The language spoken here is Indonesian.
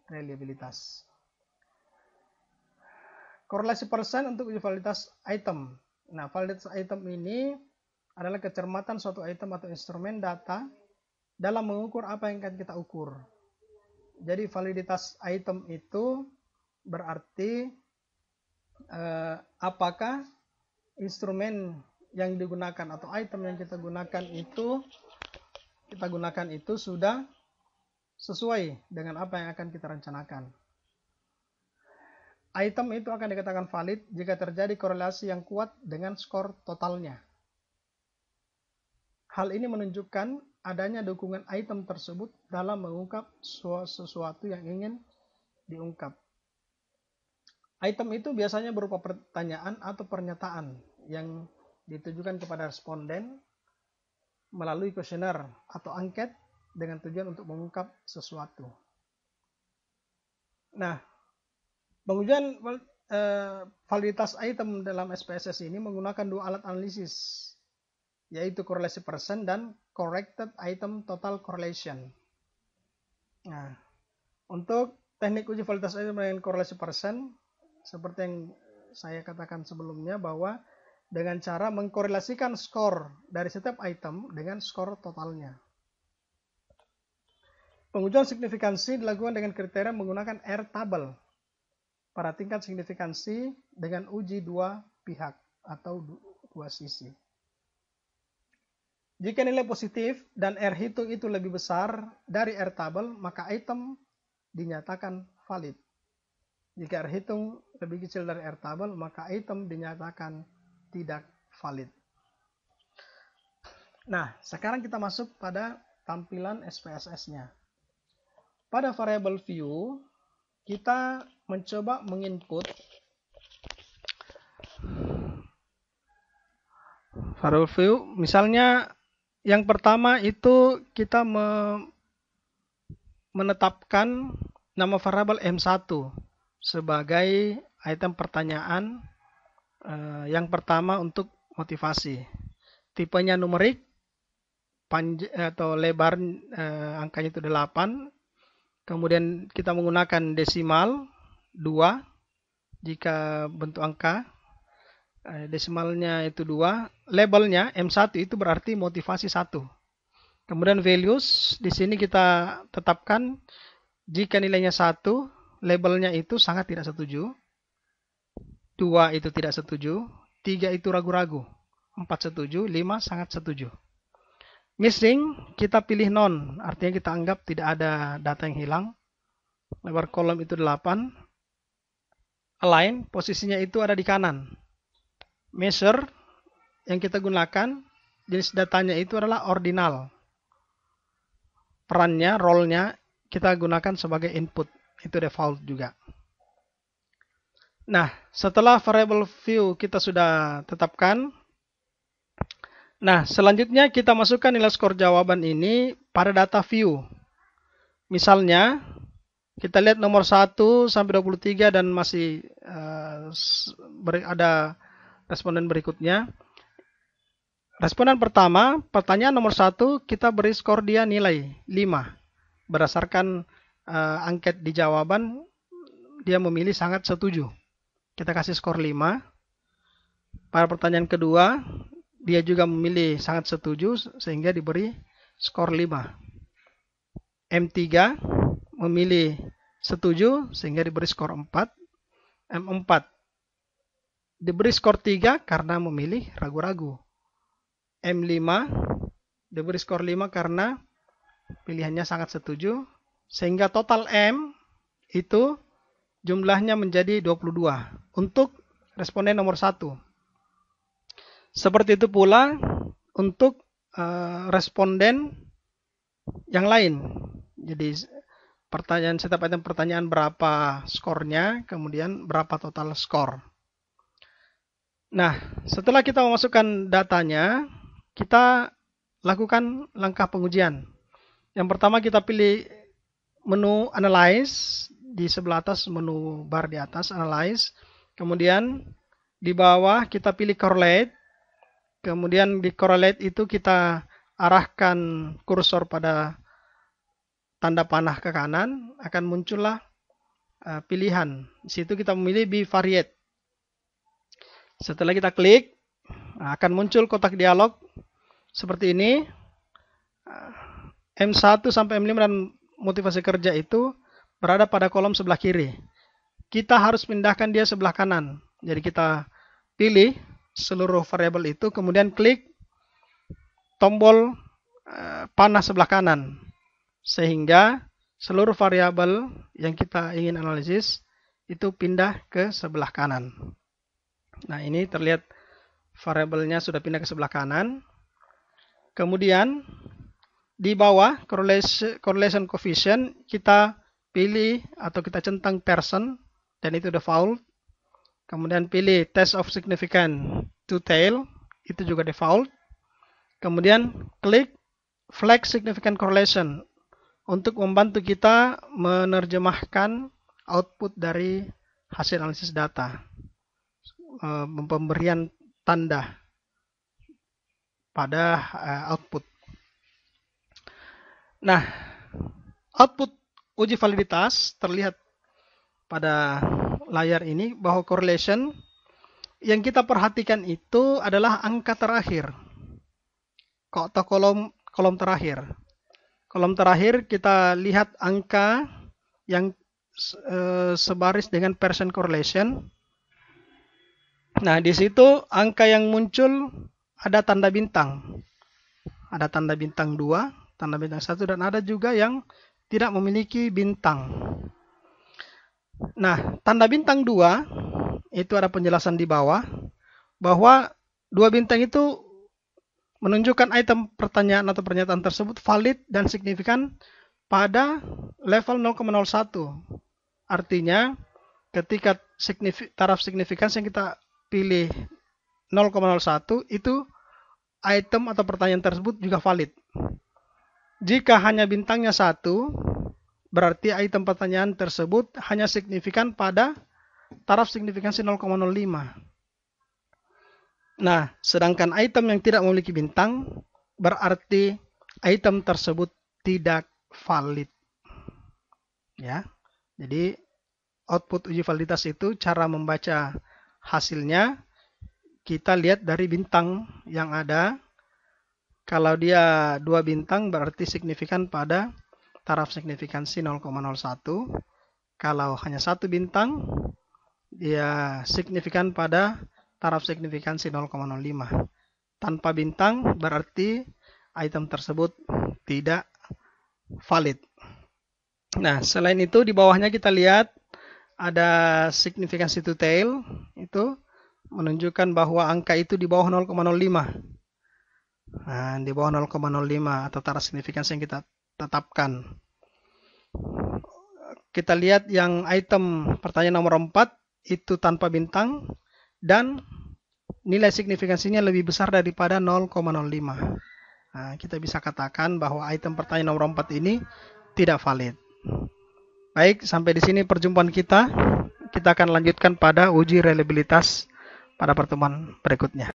reliabilitas. Korelasi persen untuk uji validitas item. Nah, validitas item ini adalah kecermatan suatu item atau instrumen data dalam mengukur apa yang akan kita ukur. Jadi validitas item itu berarti apakah instrumen yang digunakan atau item yang kita gunakan itu sudah sesuai dengan apa yang akan kita rencanakan. Item itu akan dikatakan valid jika terjadi korelasi yang kuat dengan skor totalnya. Hal ini menunjukkan adanya dukungan item tersebut dalam mengungkap sesuatu yang ingin diungkap. Item itu biasanya berupa pertanyaan atau pernyataan yang ditujukan kepada responden melalui kuesioner atau angket dengan tujuan untuk mengungkap sesuatu. Nah, pengujian validitas item dalam SPSS ini menggunakan dua alat analisis, yaitu korelasi persen dan corrected item total correlation. Nah, untuk teknik uji validitas item dengan korelasi persen, seperti yang saya katakan sebelumnya, bahwa dengan cara mengkorelasikan skor dari setiap item dengan skor totalnya. Pengujian signifikansi dilakukan dengan kriteria menggunakan R-table pada tingkat signifikansi dengan uji dua pihak atau dua sisi. Jika nilai positif dan R hitung itu lebih besar dari R tabel, maka item dinyatakan valid. Jika R hitung lebih kecil dari R tabel, maka item dinyatakan tidak valid. Nah, sekarang kita masuk pada tampilan SPSS-nya. Pada variable view, kita mencoba menginput variable view. Misalnya yang pertama itu kita menetapkan nama variabel M1 sebagai item pertanyaan yang pertama untuk motivasi. Tipenya numerik, atau lebar angkanya itu 8. Kemudian kita menggunakan desimal 2 jika bentuk angka. Desimalnya itu 2. Labelnya M1 itu berarti motivasi 1. Kemudian values di sini kita tetapkan jika nilainya 1, labelnya itu sangat tidak setuju. 2 itu tidak setuju. 3 itu ragu-ragu. 4 setuju. 5 sangat setuju. Missing kita pilih none, artinya kita anggap tidak ada data yang hilang. Lebar kolom itu 8. Align, posisinya itu ada di kanan. Measure yang kita gunakan, jenis datanya itu adalah ordinal. Perannya, role-nya kita gunakan sebagai input, itu default juga. Nah, setelah variable view kita sudah tetapkan, nah, selanjutnya kita masukkan nilai skor jawaban ini pada data view. Misalnya, kita lihat nomor 1 sampai 23 dan masih ada responden berikutnya. Responden pertama, pertanyaan nomor 1, kita beri skor dia nilai 5. Berdasarkan angket di jawaban, dia memilih sangat setuju. Kita kasih skor 5. Pada pertanyaan kedua, dia juga memilih sangat setuju sehingga diberi skor 5. M3 memilih setuju sehingga diberi skor 4. M4 diberi skor 3 karena memilih ragu-ragu. M5 diberi skor 5 karena pilihannya sangat setuju, sehingga total M itu jumlahnya menjadi 22 untuk responden nomor 1. Seperti itu pula untuk responden yang lain. Jadi setiap item pertanyaan berapa skornya, kemudian berapa total skor. Nah, setelah kita memasukkan datanya, kita lakukan langkah pengujian. Yang pertama kita pilih menu Analyze, di sebelah atas menu bar di atas Analyze. Kemudian di bawah kita pilih Correlate. Kemudian di Correlate itu kita arahkan kursor pada tanda panah ke kanan, akan muncullah pilihan. Di situ kita memilih bivariate. Setelah kita klik, akan muncul kotak dialog seperti ini. M1 sampai M5 dan motivasi kerja itu berada pada kolom sebelah kiri. Kita harus pindahkan dia sebelah kanan. Jadi kita pilih seluruh variabel itu, kemudian klik tombol panah sebelah kanan. Sehingga seluruh variabel yang kita ingin analisis itu pindah ke sebelah kanan. Nah, ini terlihat variabelnya sudah pindah ke sebelah kanan. Kemudian di bawah correlation coefficient kita pilih atau kita centang person dan itu default. Kemudian pilih test of significance to tail, itu juga default. Kemudian klik flag significant correlation untuk membantu kita menerjemahkan output dari hasil analisis data. Pemberian tanda pada output. Nah, output uji validitas terlihat pada layar ini bahwa correlation yang kita perhatikan itu adalah angka terakhir atau kolom terakhir. Kolom terakhir kita lihat angka yang sebaris dengan percent correlation. Nah, di situ angka yang muncul ada tanda bintang. Ada tanda bintang 2, tanda bintang 1, dan ada juga yang tidak memiliki bintang. Nah, tanda bintang 2 itu ada penjelasan di bawah bahwa 2 bintang itu menunjukkan item pertanyaan atau pernyataan tersebut valid dan signifikan pada level 0,01. Artinya, ketika taraf signifikansi yang kita pilih 0,01 itu item atau pertanyaan tersebut juga valid. Jika hanya bintangnya 1, berarti item pertanyaan tersebut hanya signifikan pada taraf signifikansi 0,05. Nah, sedangkan item yang tidak memiliki bintang berarti item tersebut tidak valid. Ya. Jadi output uji validitas itu cara membaca hasilnya kita lihat dari bintang yang ada. Kalau dia 2 bintang berarti signifikan pada taraf signifikansi 0,01. Kalau hanya 1 bintang dia signifikan pada taraf signifikansi 0,05. Tanpa bintang berarti item tersebut tidak valid. Nah, selain itu di bawahnya kita lihat ada signifikansi to tail, itu menunjukkan bahwa angka itu di bawah 0,05. Nah, di bawah 0,05 atau taraf signifikansi yang kita tetapkan. Kita lihat yang item pertanyaan nomor 4 itu tanpa bintang dan nilai signifikansinya lebih besar daripada 0,05. Nah, kita bisa katakan bahwa item pertanyaan nomor 4 ini tidak valid. Baik, sampai di sini perjumpaan kita. Kita akan lanjutkan pada uji reliabilitas pada pertemuan berikutnya.